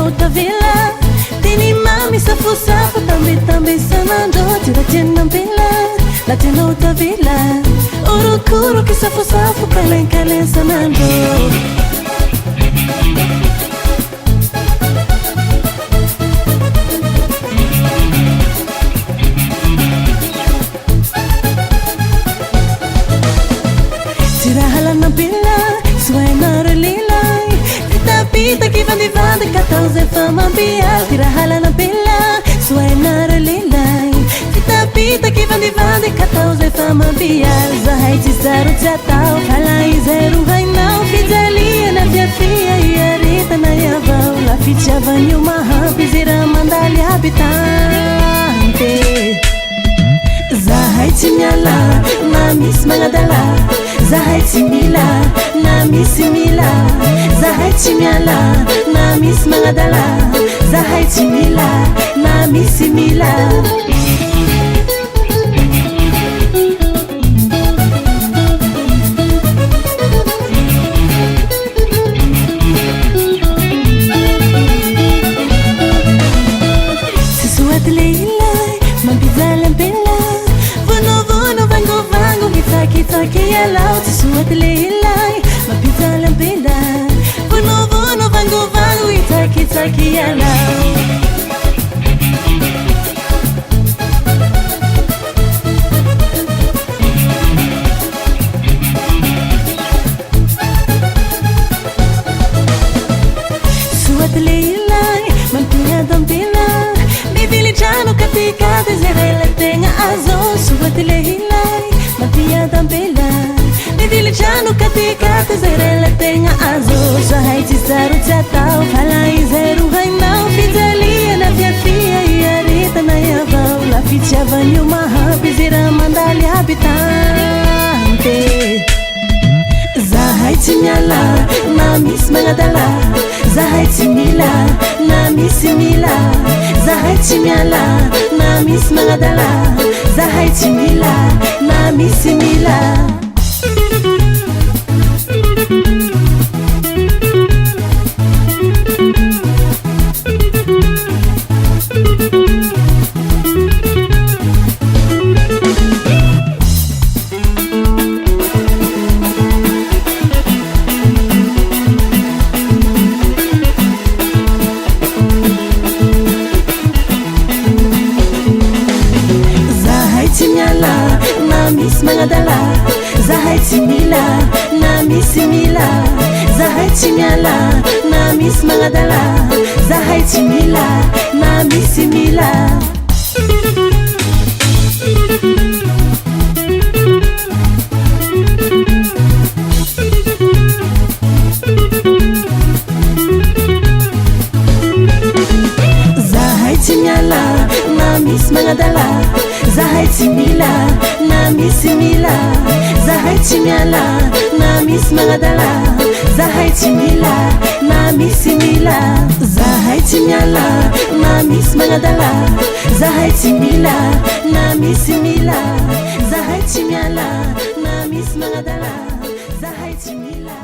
utavila tini mami safu tambi sanando tira tena mpila la tena utavila urukuru kisafu kalen sanando tirahala na mpila suena relilai pita que vande catauze fama bia tirahala na pila suena relilai pita que vande catauze fama bia zahai zero tau falai zero vai não fidelia na via fia e arita na yavau la ficha vanyu mahampi zira mandali habitante zahai chimyala na mismangadala zahai chimila na misimila zahai chimyala na mismangadala zahai chimila na misimila sisuat leila mambizalan bella vono vango kitaki yalau sisuat leila mambizalan bella vono vango kitaki yalau suat leila mampunya dampila bibili jano katika zerela tenga azo suat leila mampunya dampila bibili jano katika zerela tenga azo zahai zero tau falai zero vai não fidelia na via fia e arita na yavau la ficha vanyu mahampi zira mandali habitante zahai chimyala na mismangadala zahai chimila na misimila zahai chimyala na mismangadala zahai chimila na misimila chimyala na mismangadala zahai chimila na misimila zahai chimyala na mismangadala zahai chimila na misimila zahai chimyala na mismangadala zahai chimila na misimila zahai chimyala na mismangadala zahai chimila na misimila zahai chimyala na mismangadala zahai chimila na misimila zahai chimyala na mismangadala zahai chimila